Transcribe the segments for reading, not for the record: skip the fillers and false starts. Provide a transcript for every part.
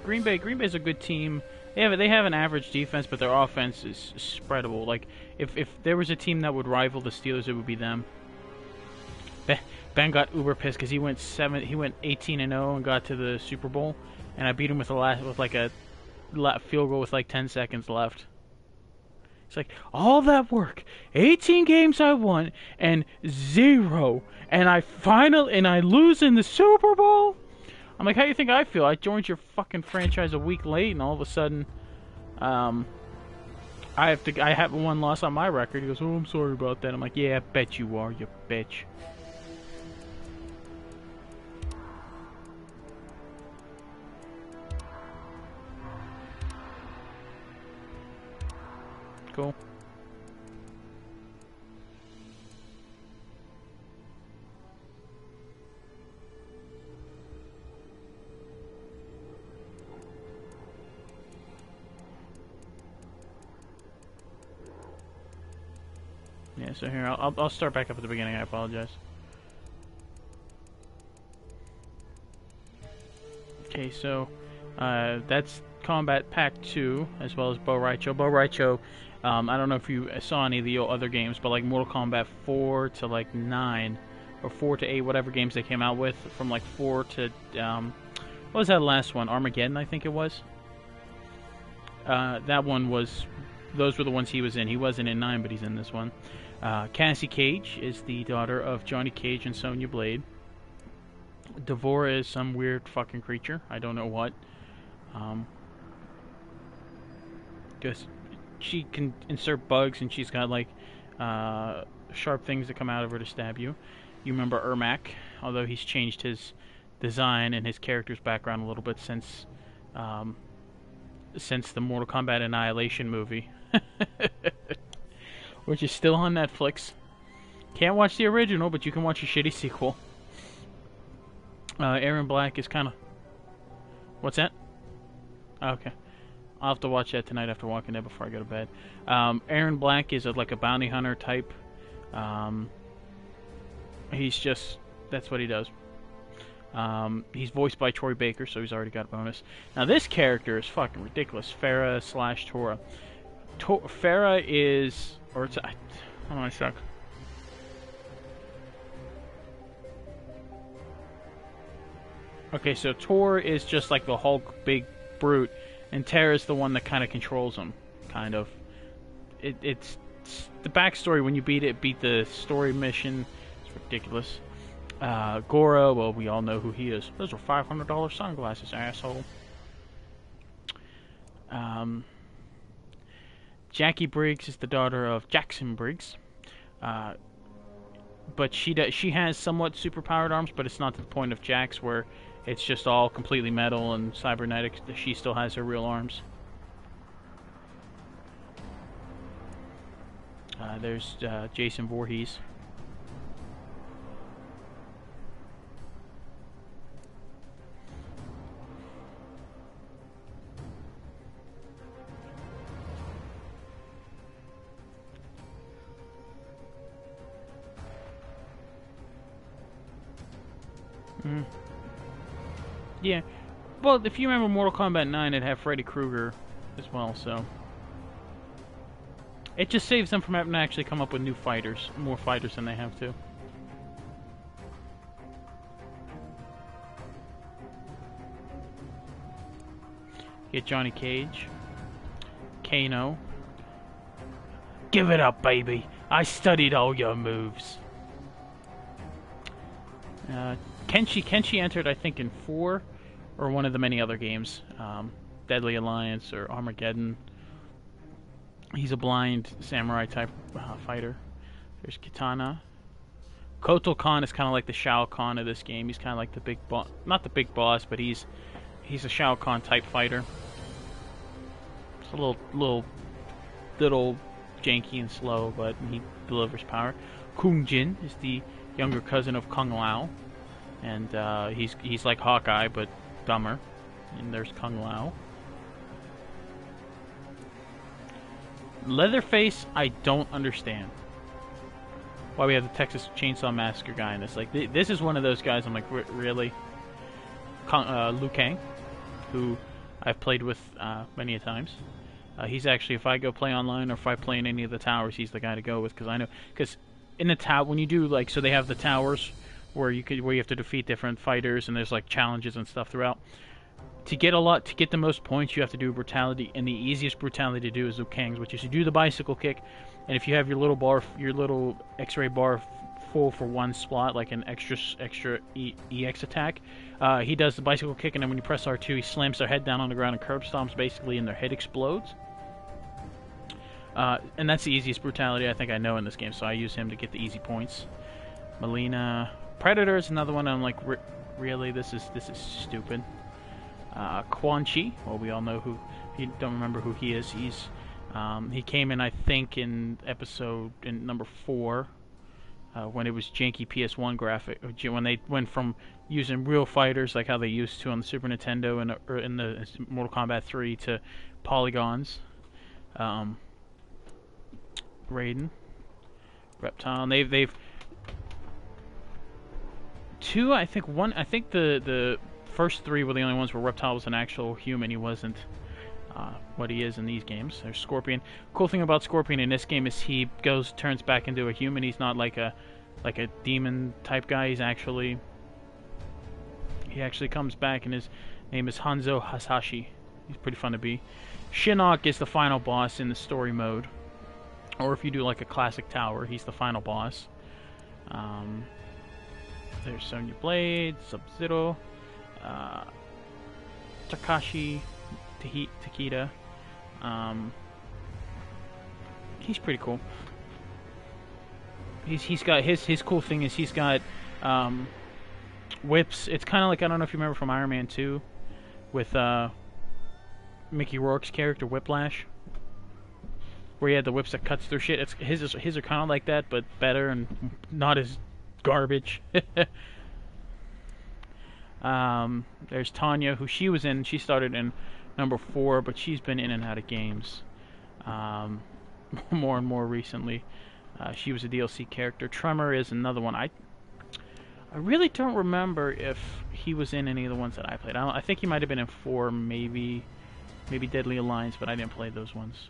Green Bay's a good team. They have an average defense, but their offense is spreadable. Like if there was a team that would rival the Steelers, it would be them. Ben got uber pissed because he went 18-0 and got to the Super Bowl, and I beat him with like a field goal with like 10 seconds left. It's like, all that work, 18 games I won, and 0, and I lose in the Super Bowl? I'm like, how do you think I feel? I joined your fucking franchise a week late, and all of a sudden, I have one loss on my record. He goes, oh, I'm sorry about that. I'm like, yeah, I bet you are, you bitch. Cool. Yeah, so here, I'll start back up at the beginning, I apologize. Okay, so, that's Kombat Pack 2, as well as Bo' Raicho. Bo' Raicho, I don't know if you saw any of the other games, but like Mortal Kombat 4 to like 9, or 4 to 8, whatever games they came out with, from like 4 to, what was that last one? Armageddon, I think it was? That one was, those were the ones he was in. He wasn't in 9, but he's in this one. Cassie Cage is the daughter of Johnny Cage and Sonya Blade. Devora is some weird fucking creature. I don't know what. Just, she can insert bugs, and she's got like sharp things that come out of her to stab you. You remember Ermac, although he's changed his design and his character's background a little bit since the Mortal Kombat Annihilation movie, which is still on Netflix. Can't watch the original, but you can watch a shitty sequel. Aaron Black is kind of... What's that? Okay. I'll have to watch that tonight after Walking Dead before I go to bed. Aaron Black is like a bounty hunter type. He's just... That's what he does. He's voiced by Troy Baker, so he's already got a bonus. Now this character is fucking ridiculous. Farah / Tora. Farah is... Or it's... Hold on a sec. Okay, so Tor is just like the Hulk big brute, and Terra's the one that kind of controls him, kind of. It's the backstory when you beat the story mission. It's ridiculous. Goro, well, we all know who he is. Those are $500 sunglasses, asshole. Jackie Briggs is the daughter of Jackson Briggs. But she has somewhat superpowered arms, but it's not to the point of Jax, where it's just all completely metal and cybernetic. She still has her real arms. There's Jason Voorhees. Yeah. Well, if you remember Mortal Kombat 9, it had Freddy Krueger as well, so... It just saves them from having to actually come up with new fighters. More fighters than they have to. Get Johnny Cage. Kano. Give it up, baby! I studied all your moves. Kenshi entered, I think, in 4, or one of the many other games. Deadly Alliance or Armageddon. He's a blind samurai type fighter. There's Kitana. Kotal Khan is kind of like the Shao Kahn of this game. He's kind of like the big boss, not the big boss, but he's a Shao Kahn type fighter. It's a little janky and slow, but he delivers power. Kung Jin is the younger cousin of Kung Lao, and he's like Hawkeye but dumber. And there's Kung Lao. Leatherface, I don't understand why we have the Texas Chainsaw Massacre guy in this. Like, this is one of those guys I'm like, really? Liu Kang. who I've played with many a times. He's actually, if I go play online or if I play in any of the towers, he's the guy to go with, because I know, because in the tower, when you do, like, so they have the towers where you have to defeat different fighters, and there's like challenges and stuff throughout. To get the most points, you have to do brutality, and the easiest brutality to do is Liu Kang's, which is you do the bicycle kick, and if you have your little X-ray bar full for one slot, like an extra EX attack, he does the bicycle kick, and then when you press R2, he slams their head down on the ground and curb stomps basically, and their head explodes. And that's the easiest brutality I think I know in this game, so I use him to get the easy points. Melina, Predator is another one. I'm like, really, this is stupid. Quan Chi, well, we all know who. If you don't remember who he is, he came in, I think, in number 4, when it was janky PS1 graphic, when they went from using real fighters like how they used to on the Super Nintendo and in the Mortal Kombat 3 to polygons. Raiden, Reptile. They've two. I think the first 3 were the only ones where Reptile was an actual human. He wasn't what he is in these games. There's Scorpion. Cool thing about Scorpion in this game is he turns back into a human. He's not like a demon type guy. He actually comes back, and his name is Hanzo Hasashi. He's pretty fun to be. Shinnok is the final boss in the story mode. Or if you do like a classic tower, he's the final boss. There's Sonya Blade, Sub-Zero, Takashi Takeda. He's pretty cool. He's got his cool thing is he's got whips. It's kind of like, I don't know if you remember from Iron Man 2 with Mickey Rourke's character Whiplash, where he had the whips that cuts through shit. His are kind of like that, but better and not as garbage. There's Tanya, who she was in. She started in number 4, but she's been in and out of games more and more recently. She was a DLC character. Tremor is another one. I really don't remember if he was in any of the ones that I played. I think he might have been in 4, maybe Deadly Alliance, but I didn't play those ones.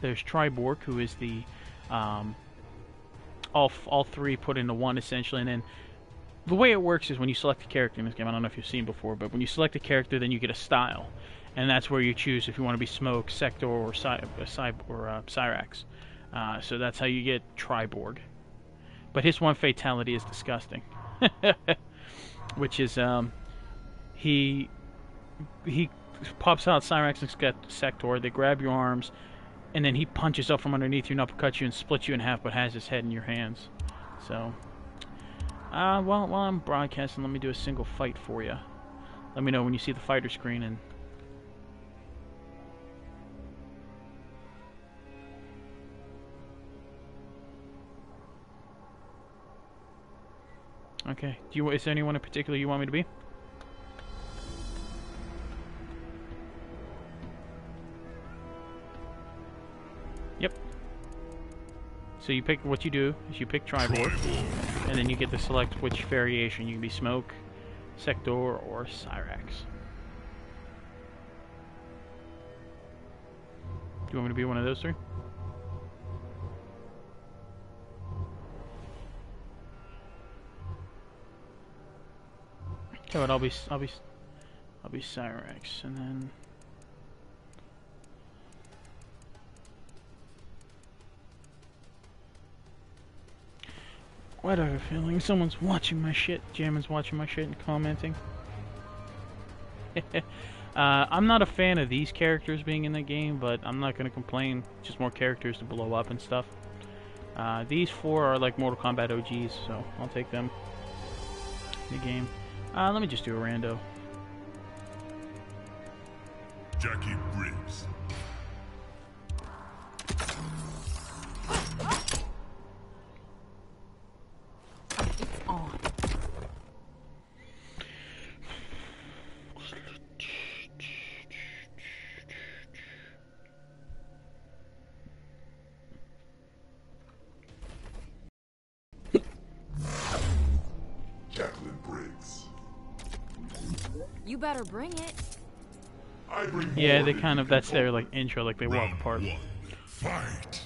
There's Triborg, who is the all 3 put into one essentially, and then the way it works is when you select a character in this game, I don't know if you've seen before, but when you select a character, then you get a style, and that's where you choose if you want to be Smoke, Sector, or Cyrax. So that's how you get Triborg. But his one fatality is disgusting, which is he pops out Cyrax and Sector. They grab your arms, and then he punches up from underneath you and uppercuts you and splits you in half, but has his head in your hands. So, while I'm broadcasting, let me do a single fight for you. Let me know when you see the fighter screen. And okay, is there anyone in particular you want me to be? Yep. So you pick, what you do is you pick Triborg, and then you get to select which variation. You can be Smoke, Sector, or Cyrax. Do you want me to be one of those 3? Okay, but I'll be Cyrax, and then why do I have a feeling someone's watching my shit? Jammin's watching my shit and commenting. I'm not a fan of these characters being in the game, but I'm not gonna complain. Just more characters to blow up and stuff. These 4 are like Mortal Kombat OGs, so I'll take them in the game. Let me just do a rando. Jackie Briggs. It's on. Jacqueline Briggs. You better bring it. I bring Yeah, they glory kind of, to that's their like intro, like they walk Round apart. 1. Fight.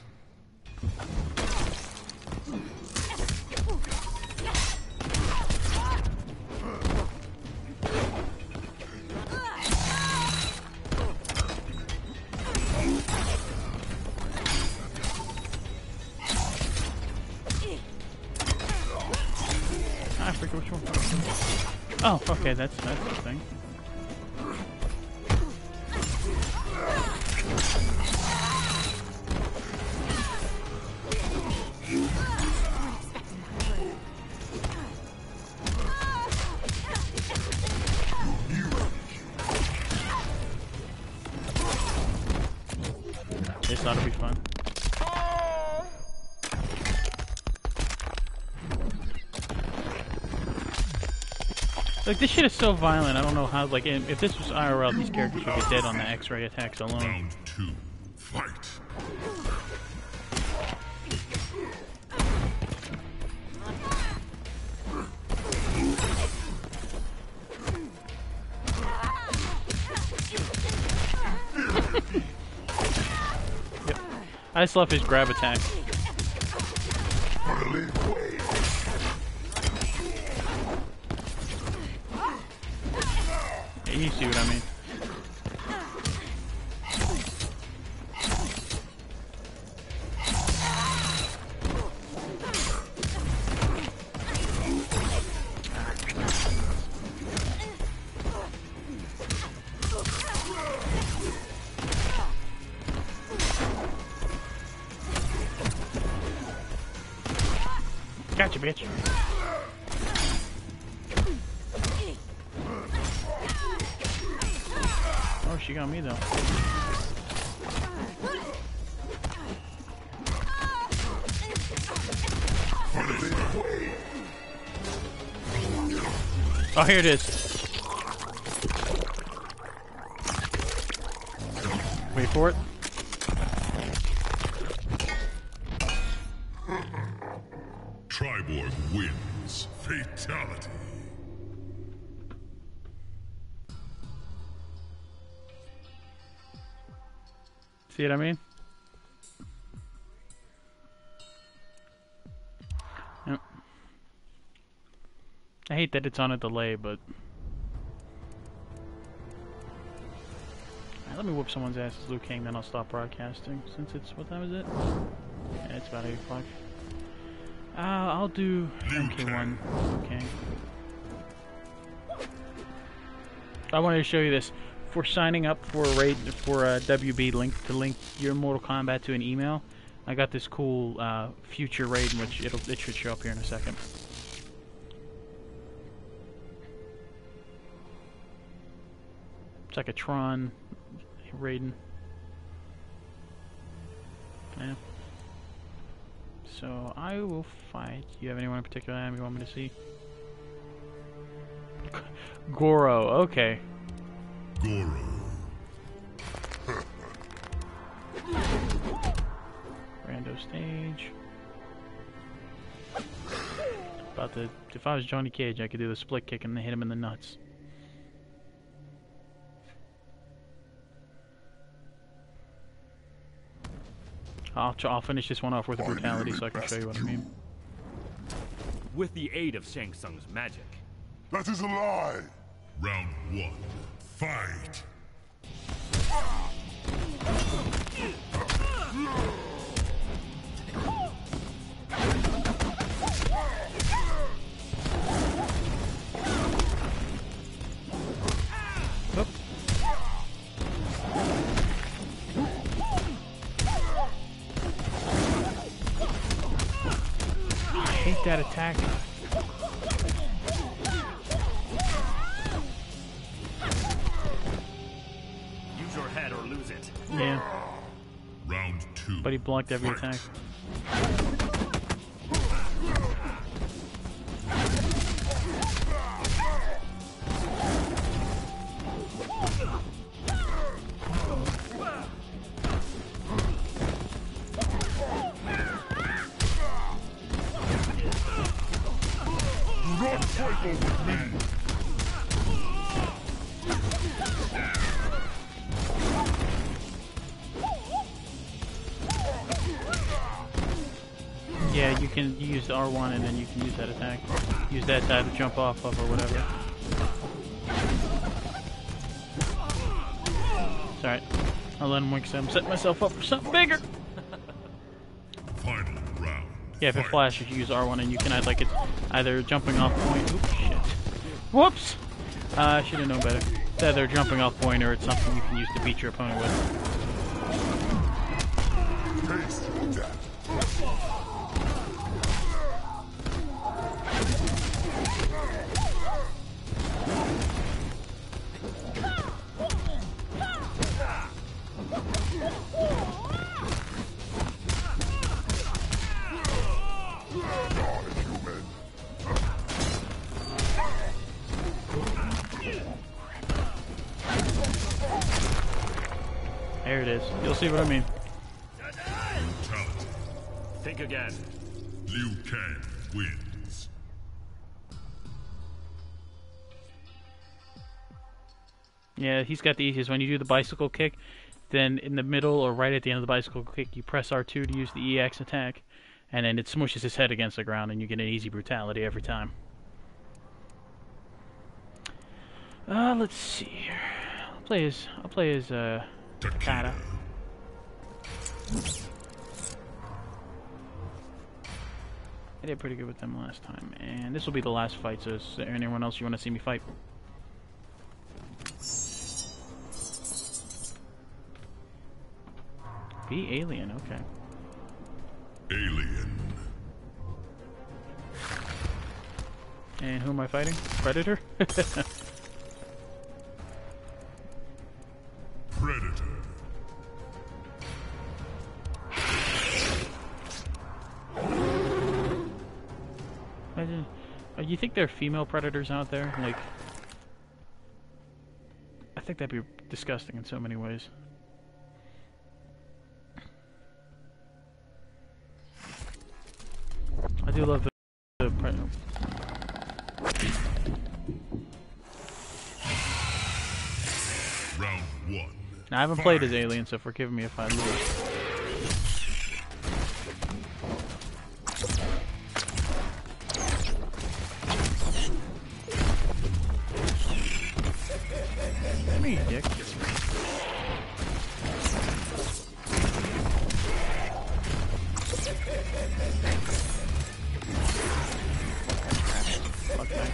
I forget which one. Oh, okay, that's the thing. This ought to be fun. Like, this shit is so violent, I don't know how, like, if this was IRL, these characters would get dead on the X-ray attacks alone. Round 2. Fight. Yep. I just love his grab attack. Yeah, you see what I mean. Gotcha, bitch. Oh, she got me though. Oh, here it is. Wait for it. Triborg wins. Fatality. See what I mean? Yep. I hate that it's on a delay, but... Alright, let me whoop someone's ass as Liu Kang, then I'll stop broadcasting, since it's... What time is it? Yeah, it's about 8 o'clock. I'll do MK1. Okay. I wanted to show you this. For signing up for a raid for a WB link your Mortal Kombat to an email, I got this cool future raid in which it should show up here in a second. It's like a Tron raiding. Yeah. So I will fight. You have anyone in particular you want me to see? Goro. Okay. Goro. Rando stage. About to. If I was Johnny Cage, I could do the split kick and hit him in the nuts. I'll finish this one off with a brutality so I can show you what I mean. With the aid of Shang Tsung's magic. That is a lie. Round 1. Fight. Oop. I hate that attack. Use your head or lose it. Yeah. Round 2. But he blocked every attack. can use the R1 and then you can use that attack. Use that to either jump off of or whatever. It's alright. I'll let him wink some. Set myself up for something bigger. Final round. Yeah, if it flashes, you use R1 and you can add like it's either jumping off point. Oops, shit. Whoops! I should have known better. It's either a jumping off point or it's something you can use to beat your opponent with. Taste that. There it is. You'll see what I mean. Brutality. Think again. Liu Kang wins. Yeah, he's got the easiest. When you do the bicycle kick, then in the middle or right at the end of the bicycle kick, you press R2 to use the EX attack, and then it smushes his head against the ground, and you get an easy brutality every time. Let's see here. I'll play as Takada. I did pretty good with them last time, and this will be the last fight. So, is there anyone else you want to see me fight? Be alien, okay. Alien. And who am I fighting? Predator? Predator. You think there are female predators out there? Like, I think that'd be disgusting in so many ways. I do love the predator. Round one. Now, I haven't played as Alien, so forgive me if I lose. Come here, you dick. Fuck that,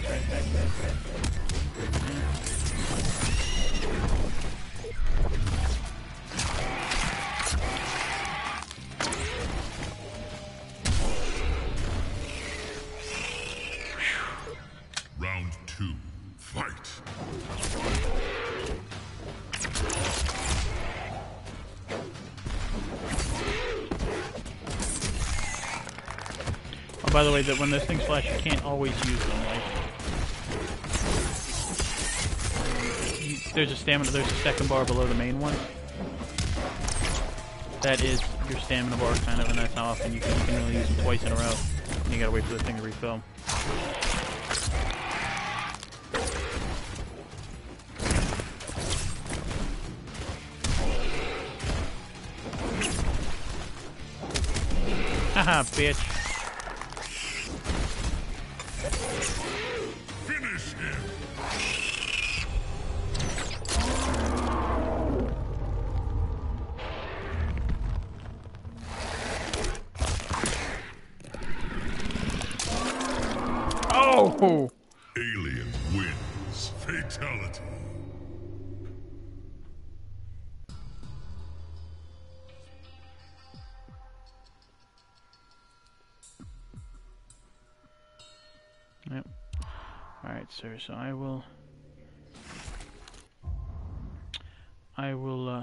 Round two. Fight. Oh, by the way, that when those things flash, you can't always use them. Like, there's a stamina. There's a second bar below the main one. That is your stamina bar, kind of, and that's how often you can only use them twice in a row. And you gotta wait for the thing to refill. Haha, bitch. Finish him. Oh! Alien wins. Fatality. Yep. Alright, sir, so I will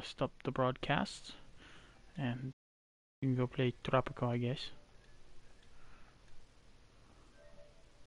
stop the broadcast, and you can go play Tropico, I guess.